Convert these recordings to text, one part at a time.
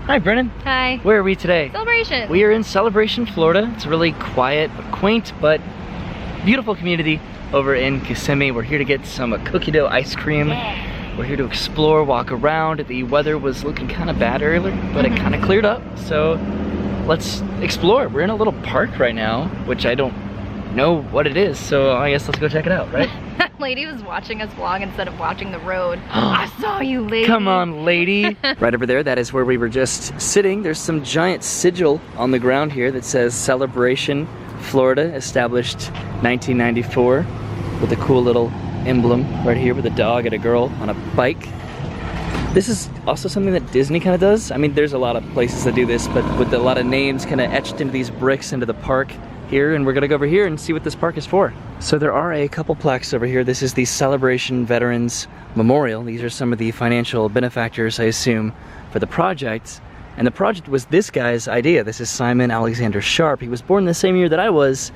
Hi, Brennan. Hi. Where are we today? Celebration. We are in Celebration, Florida. It's a really quiet, quaint, but beautiful community over in Kissimmee. We're here to get some cookie dough ice cream. Yeah. We're here to explore, walk around. The weather was looking kind of bad earlier, but it kind of cleared up. So let's explore. We're in a little park right now, which I don't know what it is. So I guess let's go check it out, right? That lady was watching us vlog instead of watching the road. I saw you, lady. Come on, lady. Right over there, that is where we were just sitting. There's some giant sigil on the ground here that says Celebration, Florida, established 1994, with a cool little emblem right here with a dog and a girl on a bike. This is also something that Disney kind of does. I mean, there's a lot of places that do this, but with a lot of names kind of etched into these bricks into the park here, and we're gonna go over here and see what this park is for. So there are a couple plaques over here. This is the Celebration Veterans Memorial. These are some of the financial benefactors, I assume, for the project. And the project was this guy's idea. This is Simon Alexander Sharp. He was born the same year that I was,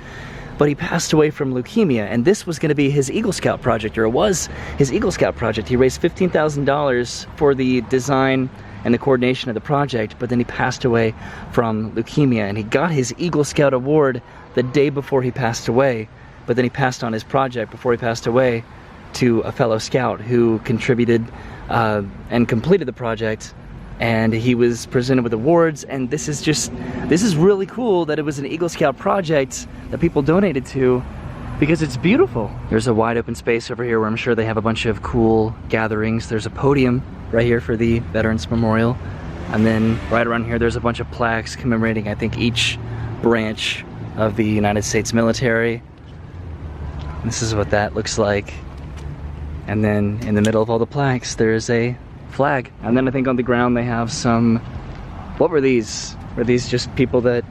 but he passed away from leukemia, and this was gonna be his Eagle Scout project, or it was his Eagle Scout project. He raised $15,000 for the design and the coordination of the project, but then he passed away from leukemia, and he got his Eagle Scout award the day before he passed away, but then he passed on his project before he passed away to a fellow scout who contributed and completed the project, and he was presented with awards. And this is really cool that it was an Eagle Scout project that people donated to, because it's beautiful. There's a wide open space over here where I'm sure they have a bunch of cool gatherings. There's a podium right here for the Veterans Memorial, and then right around here there's a bunch of plaques commemorating, I think, each branch of the United States military. This is what that looks like. And then in the middle of all the plaques there's a flag. And then I think on the ground they have some, what were these? Were these just people that,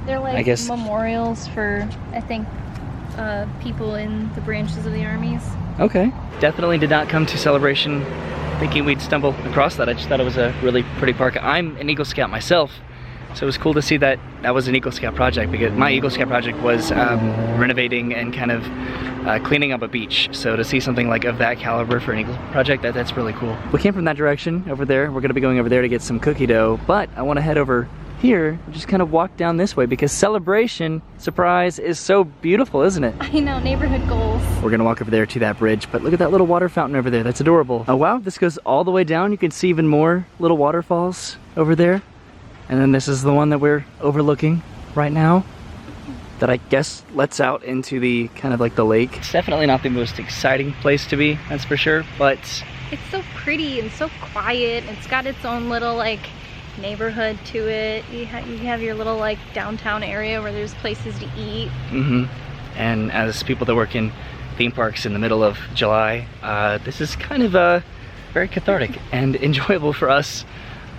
they're like, I guess, memorials for, I think, people in the branches of the armies. Okay. Definitely did not come to Celebration thinking we'd stumble across that. I just thought it was a really pretty park. I'm an Eagle Scout myself, so it was cool to see that that was an Eagle Scout project, because my Eagle Scout project was renovating and kind of cleaning up a beach. So to see something like of that caliber for an Eagle project, that's really cool. We came from that direction over there. We're gonna be going over there to get some cookie dough, but I wanna head over here and just kind of walk down this way, because Celebration, surprise, is so beautiful, isn't it? I know, neighborhood goals. We're gonna walk over there to that bridge, but look at that little water fountain over there. That's adorable. Oh wow, this goes all the way down. You can see even more little waterfalls over there. And then this is the one that we're overlooking right now, that I guess lets out into the kind of like the lake. It's definitely not the most exciting place to be, that's for sure, but It's so pretty and so quiet. It's got its own little like neighborhood to it. You have your little like downtown area where there's places to eat. And as people that work in theme parks in the middle of July, this is kind of very cathartic and enjoyable for us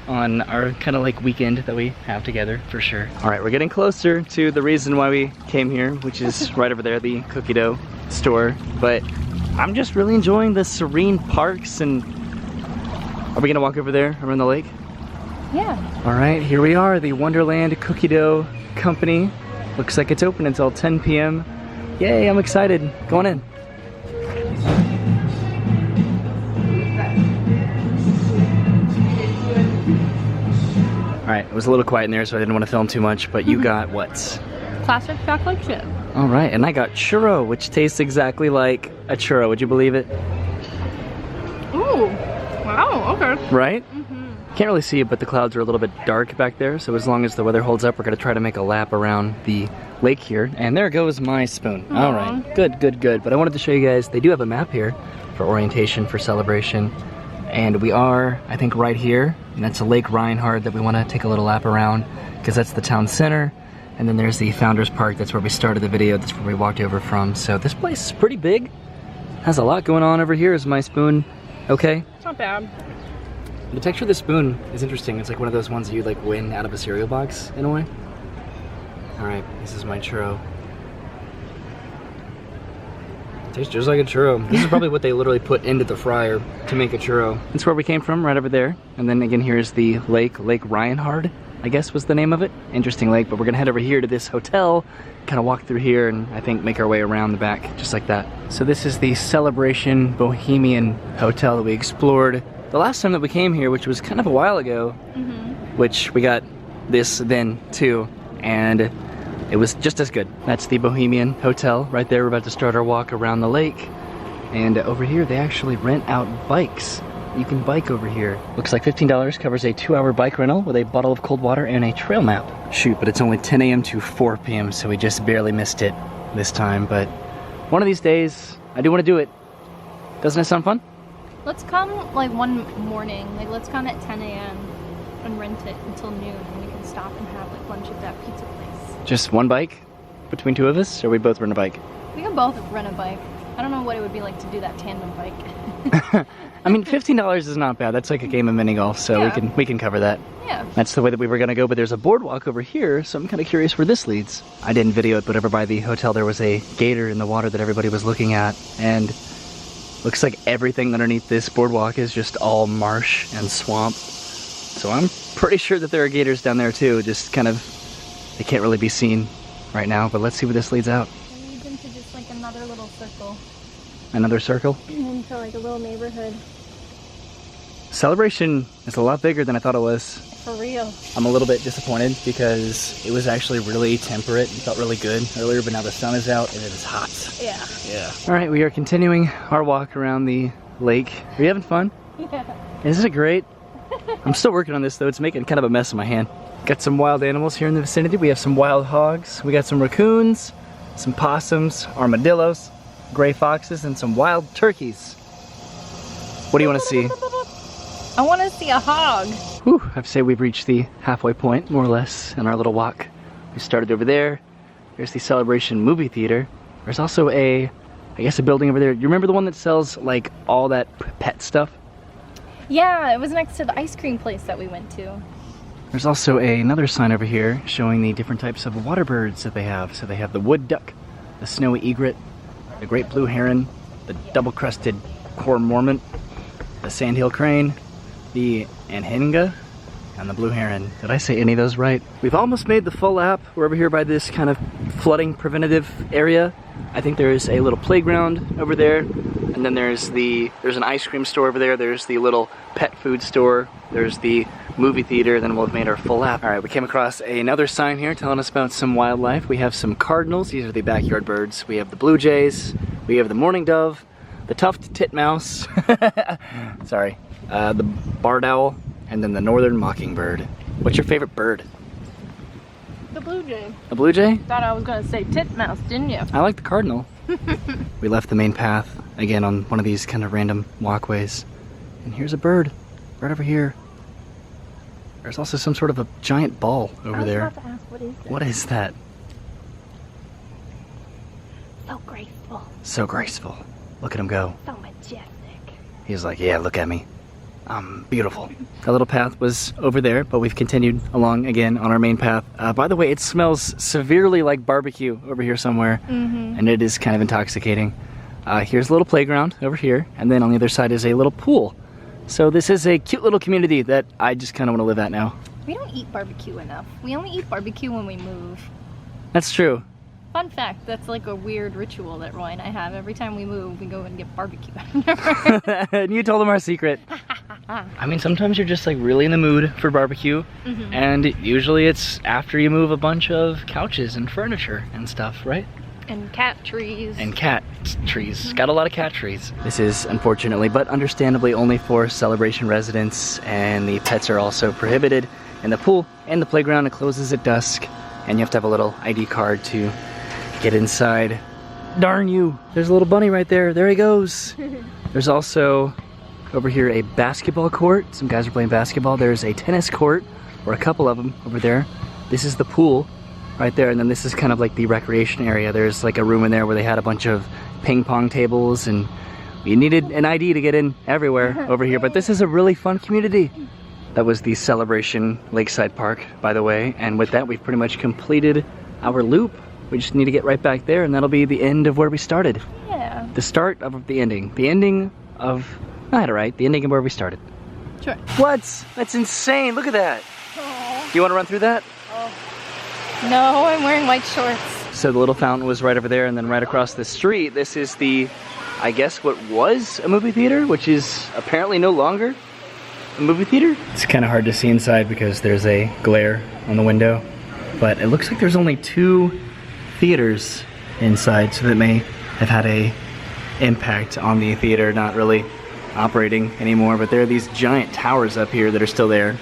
on our kind of like weekend that we have together, for sure. All right, we're getting closer to the reason why we came here, which is right over there, the cookie dough store. But I'm just really enjoying the serene parks. And are we gonna walk over there around the lake? Yeah. All right, here we are, the Wonderland Cookie Dough Company. Looks like it's open until 10 p.m. Yay, I'm excited. Go on in. All right, it was a little quiet in there, so I didn't want to film too much, but you got what? Classic chocolate chip. All right, and I got churro, which tastes exactly like a churro. Would you believe it? Ooh, wow, okay. Right? Can't really see it, but the clouds are a little bit dark back there, so as long as the weather holds up, we're gonna try to make a lap around the lake here. And there goes my spoon. Aww. All right, good, good, good. But I wanted to show you guys, they do have a map here for orientation for Celebration. And we are, I think, right here, and that's a Lake Rianhard that we wanna take a little lap around, because that's the town center. And then there's the Founders Park, that's where we started the video, that's where we walked over from. So this place is pretty big, has a lot going on over here. Is my spoon okay? It's not bad. The texture of the spoon is interesting. It's like one of those ones that you like win out of a cereal box, in a way. All right, this is my churro. It tastes just like a churro. This is probably what they literally put into the fryer to make a churro. That's where we came from, right over there. And then again, here's the Lake Rianhard, I guess was the name of it. Interesting lake, but we're gonna head over here to this hotel, kind of walk through here, and I think make our way around the back, just like that. So this is the Celebration Bohemian Hotel that we explored the last time that we came here, which was kind of a while ago, which we got this then too, and it was just as good. That's the Bohemian Hotel right there. We're about to start our walk around the lake. And over here, they actually rent out bikes. You can bike over here. Looks like $15 covers a 2-hour bike rental with a bottle of cold water and a trail map. Shoot, but it's only 10 a.m. to 4 p.m., so we just barely missed it this time. But one of these days, I do want to do it. Doesn't it sound fun? Let's come like one morning. Like let's come at 10 a.m. and rent it until noon, and we can stop and have like lunch at that pizza place. Just one bike between two of us, or we both rent a bike? We can both rent a bike. I don't know what it would be like to do that tandem bike. I mean, $15 is not bad. That's like a game of mini golf, so yeah. we can cover that. Yeah. That's the way that we were gonna go, but there's a boardwalk over here, so I'm kind of curious where this leads. I didn't video it, but over by the hotel there was a gator in the water that everybody was looking at, and looks like everything underneath this boardwalk is just all marsh and swamp. So I'm pretty sure that there are gators down there too, just kind of, they can't really be seen right now, but let's see where this leads out. It leads into just like another little circle. Another circle? Into like a little neighborhood. Celebration is a lot bigger than I thought it was. For real. I'm a little bit disappointed because it was actually really temperate and felt really good earlier, but now the sun is out and it is hot. Yeah. Yeah. All right, we are continuing our walk around the lake. Are you having fun? Yeah. Isn't it great? I'm still working on this though. It's making kind of a mess in my hand. Got some wild animals here in the vicinity. We have some wild hogs. We got some raccoons, some possums, armadillos, gray foxes, and some wild turkeys. What do you want to see? I want to see a hog. Whew, I'd say we've reached the halfway point, more or less, in our little walk. We started over there. There's the Celebration movie theater. There's also I guess a building over there. You remember the one that sells like all that pet stuff? Yeah, it was next to the ice cream place that we went to. There's also another sign over here showing the different types of water birds that they have. So they have the wood duck, the snowy egret, the great blue heron, the double-crested cormorant, the sandhill crane, the anhinga, and the blue heron. Did I say any of those right? We've almost made the full lap. We're over here by this kind of flooding preventative area. I think there is a little playground over there, and then there's an ice cream store over there. There's the little pet food store. There's the movie theater. Then we'll have made our full lap. All right, we came across another sign here telling us about some wildlife. We have some cardinals. These are the backyard birds. We have the blue jays. We have the mourning dove, the tufted titmouse. Sorry. The barred owl, and then the northern mockingbird. What's your favorite bird? The blue jay. A blue jay? Thought I was gonna say titmouse, didn't you? I like the cardinal. We left the main path again on one of these kind of random walkways, and here's a bird right over here. There's also some sort of a giant ball over there. I was about to ask, what is that? What is that? So graceful. So graceful. Look at him go. So majestic. He's like, yeah, look at me. I'm beautiful. That little path was over there, but we've continued along again on our main path. By the way, it smells severely like barbecue over here somewhere, and it is kind of intoxicating. Here's a little playground over here, and then on the other side is a little pool. So this is a cute little community that I just kind of want to live at now. We don't eat barbecue enough. We only eat barbecue when we move. That's true. Fun fact, that's like a weird ritual that Roy and I have. Every time we move, we go and get barbecue. And you told them our secret. I mean, sometimes you're just like really in the mood for barbecue, and usually it's after you move a bunch of couches and furniture and stuff, right? And cat trees. And cat trees. Got a lot of cat trees. This is unfortunately, but understandably, only for Celebration residents, and the pets are also prohibited. And the pool and the playground, it closes at dusk, and you have to have a little ID card to get inside. Darn you! There's a little bunny right there. There he goes. There's also over here a basketball court. Some guys are playing basketball. There's a tennis court, or a couple of them over there. This is the pool right there, and then this is kind of like the recreation area. There's like a room in there where they had a bunch of ping pong tables, and you needed an ID to get in everywhere over here. But this is a really fun community. That was the Celebration Lakeside Park, by the way, and with that we've pretty much completed our loop. We just need to get right back there, and that'll be the end of where we started. Yeah. The start of the ending. The ending of... I had it right. The ending of where we started. Sure. What? That's insane. Look at that. Aww. Do you want to run through that? Oh. No, I'm wearing white shorts. So the little fountain was right over there, and then right across the street, this is the, I guess what was a movie theater, which is apparently no longer. a movie theater. It's kind of hard to see inside because there's a glare on the window, but it looks like there's only 2 theaters inside, so that may have had a impact on the theater not really operating anymore. But there are these giant towers up here that are still there.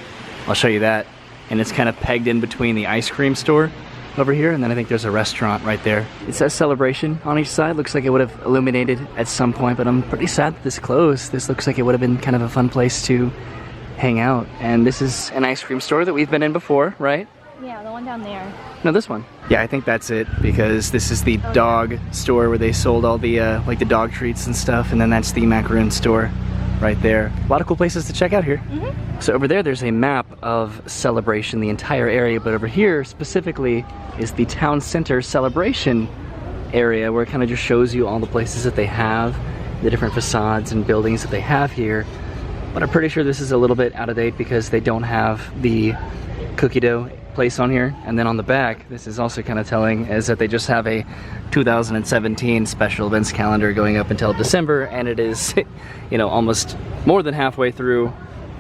I'll show you that. And it's kind of pegged in between the ice cream store over here, and then I think there's a restaurant right there. It says Celebration on each side. Looks like it would have illuminated at some point, but I'm pretty sad that this closed. This looks like it would have been kind of a fun place to hang out. And this is an ice cream store that we've been in before, right? Yeah, the one down there. No, this one. Yeah, I think that's it, because this is the dog store where they sold all the like the dog treats and stuff, and then that's the macaroon store right there. A lot of cool places to check out here. So over there's a map of Celebration, the entire area, but over here specifically is the town center Celebration area, where it kind of just shows you all the places that they have, the different facades and buildings that they have here. But I'm pretty sure this is a little bit out of date because they don't have the cookie dough place on here. And then on the back, this is also kind of telling, is that they just have a 2017 special events calendar going up until December, and it is, you know, almost more than halfway through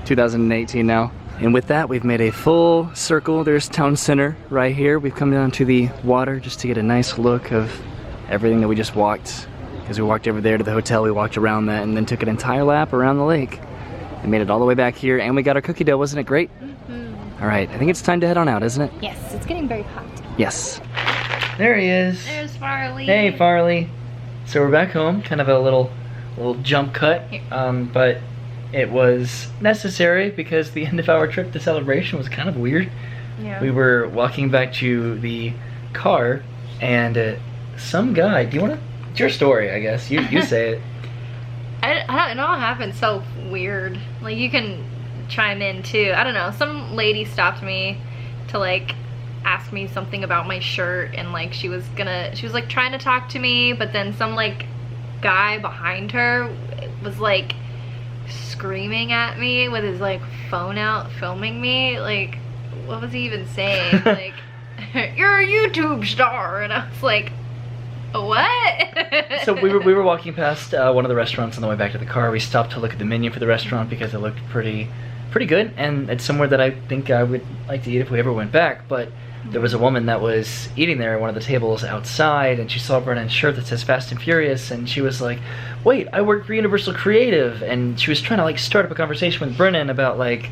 2018 now. And with that, we've made a full circle. There's town center right here. We've come down to the water just to get a nice look of everything that we just walked. Because we walked over there to the hotel, we walked around that, and then took an entire lap around the lake and made it all the way back here. And we got our cookie dough. Wasn't it great? All right, I think it's time to head on out, isn't it? Yes, it's getting very hot. Yes. There he is. There's Farley. Hey, Farley. So we're back home. Kind of a little jump cut, but it was necessary because the end of our trip to Celebration was kind of weird. Yeah. We were walking back to the car, and some guy. Do you want to? It's your story, I guess. You say it. I don't know. It happened so weird. Like, you can chime in too. I don't know. Some lady stopped me to like ask me something about my shirt, and like she was like trying to talk to me, but then some like guy behind her was like screaming at me with his like phone out, filming me. Like, what was he even saying? Like, you're a YouTube star, and I was like, what? So we were walking past one of the restaurants on the way back to the car. We stopped to look at the menu for the restaurant because it looked pretty good, and it's somewhere that I think I would like to eat if we ever went back. But there was a woman that was eating there at one of the tables outside, and she saw Brennan's shirt that says Fast and Furious, and she was like, wait, I work for Universal Creative. And she was trying to like start up a conversation with Brennan about like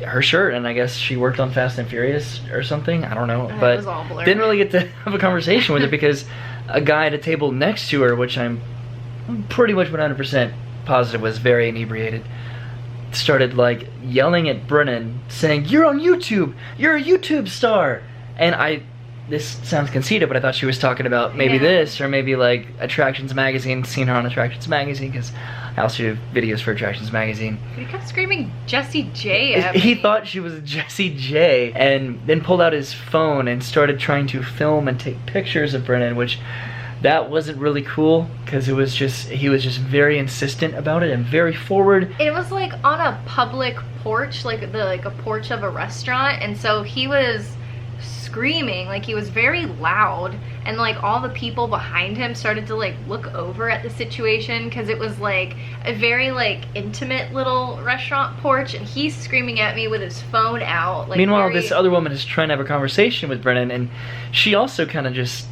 her shirt, and I guess she worked on Fast and Furious or something, I don't know, but didn't really get to have a conversation with her because a guy at a table next to her, which I'm pretty much 100% positive was very inebriated, started like yelling at Brennan, saying, "You're on YouTube! You're a YouTube star!" And this sounds conceited, but I thought she was talking about maybe this, or maybe like Attractions Magazine, seen her on Attractions Magazine, because I also do videos for Attractions Magazine. He kept screaming Jessie J at me. He thought she was Jessie J, and then pulled out his phone and started trying to film and take pictures of Brennan, which that wasn't really cool, because he was just very insistent about it and very forward. It was like on a public porch, like a porch of a restaurant, and so he was screaming, like he was very loud, and like all the people behind him started to like look over at the situation, because it was like a very like intimate little restaurant porch, and he's screaming at me with his phone out. Like, meanwhile, this other woman is trying to have a conversation with Brennan, and she also kind of just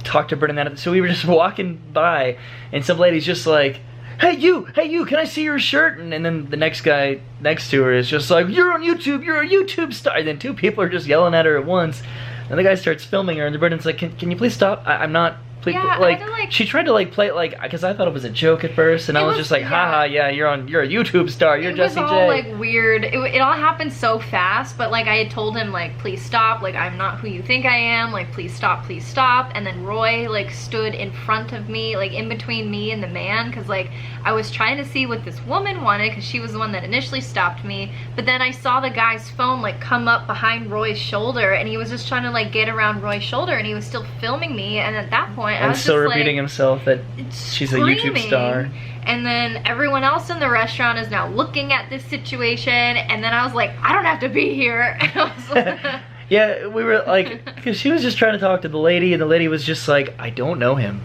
talked to Brennan. So we were just walking by, and some lady's just like, hey you, can I see your shirt? And then the next guy next to her is just like, you're on YouTube, you're a YouTube star. And then two people are just yelling at her at once, and the guy starts filming her, and the Brennan's like, can you please stop? I'm not, please, yeah, like, she tried to like play it like, because I thought it was a joke at first, and I was just like, haha, yeah, you're a YouTube star, you're Jessie J. It was all like weird. It all happened so fast, but like I had told him like, please stop, like I'm not who you think I am, like please stop, and then Roy like stood in front of me, like in between me and the man, because like I was trying to see what this woman wanted, because she was the one that initially stopped me, but then I saw the guy's phone like come up behind Roy's shoulder, and he was just trying to like get around Roy's shoulder, and he was still filming me, and at that point I was still just repeating like, himself that she's a YouTube star. And then everyone else in the restaurant is now looking at this situation, and then I was like, I don't have to be here. And I was like, yeah, we were like, because she was just trying to talk to the lady, and the lady was just like, I don't know him,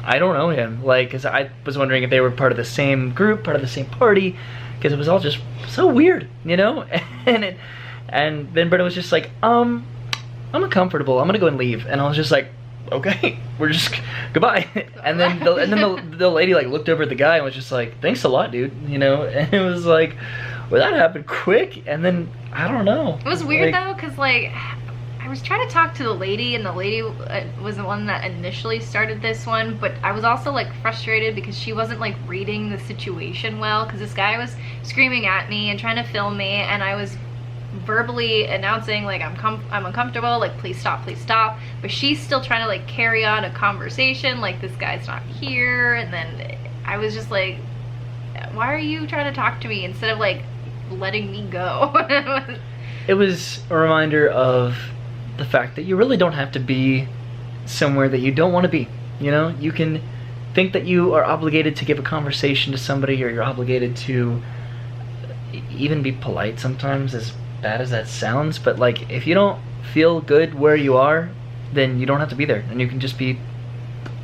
like, because I was wondering if they were part of the same group, part of the same party, because it was all just so weird, you know. And then Brennan was just like, I'm uncomfortable. I'm gonna go and leave. And I was just like, okay, we're just goodbye. And then the lady like looked over at the guy and was just like, thanks a lot, dude. You know. And it was like, well, that happened quick. And then I don't know. It was weird though, because like I was trying to talk to the lady, and the lady was the one that initially started this one, but I was also like frustrated because she wasn't like reading the situation well, because this guy was screaming at me and trying to film me, and I was verbally announcing like I'm uncomfortable, like please stop, but she's still trying to like carry on a conversation like this guy's not here. And then I was just like, why are you trying to talk to me instead of like letting me go? It was a reminder of the fact that you really don't have to be somewhere that you don't want to be. You know, you can think that you are obligated to give a conversation to somebody, or you're obligated to even be polite sometimes, as bad as that sounds. But like, if you don't feel good where you are, then you don't have to be there, and you can just be,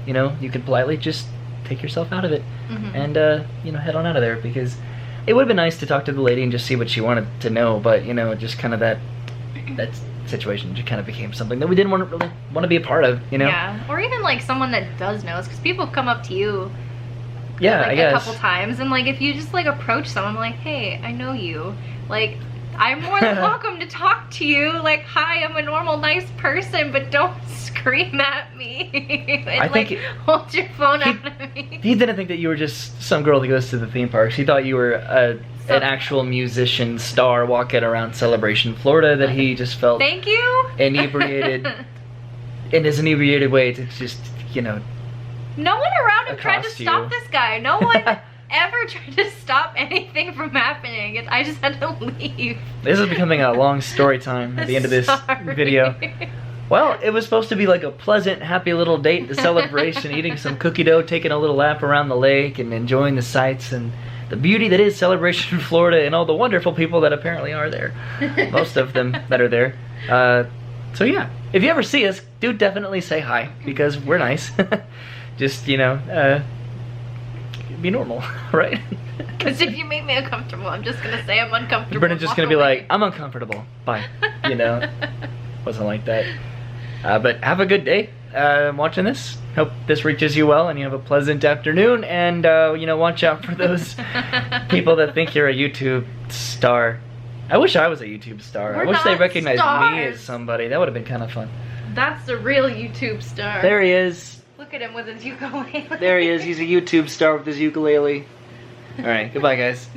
you know, you can politely just take yourself out of it. And you know, head on out of there, because it would have been nice to talk to the lady and just see what she wanted to know, but you know, just kind of that situation just kind of became something that we didn't really want to be a part of, you know. Yeah, or even like someone that does know us, because people have come up to you, yeah, like, I guess a couple times, and like if you just like approach someone like, hey, I know you, like I'm more than welcome to talk to you, like, hi, I'm a normal nice person, but don't scream at me and like hold your phone out of me. He didn't think that you were just some girl that goes to the theme parks. He thought you were an actual musician star walking around Celebration, Florida, that he just felt thank you inebriated in his inebriated way to just, you know, no one around him tried to accost stop you. this guy. No one ever tried to stop anything from happening. I just had to leave. This is becoming a long story time at the end of this video. Well, it was supposed to be like a pleasant, happy little date, the celebration, eating some cookie dough, taking a little lap around the lake, and enjoying the sights and the beauty that is Celebration, Florida, and all the wonderful people that apparently are there. Most of them that are there. So yeah, if you ever see us, do definitely say hi, because we're nice. Just, you know, be normal, right? Because if you make me uncomfortable, I'm just gonna say I'm uncomfortable. Brennan's just gonna be like, I'm uncomfortable, bye. You know, wasn't like that. But have a good day watching this. Hope this reaches you well and you have a pleasant afternoon. And you know, watch out for those people that think you're a YouTube star. I wish I was a YouTube star. I wish they recognized me as somebody. That would have been kind of fun. That's the real YouTube star. There he is. Look at him with his ukulele. There he is. He's a YouTube star with his ukulele. All right. Goodbye, guys.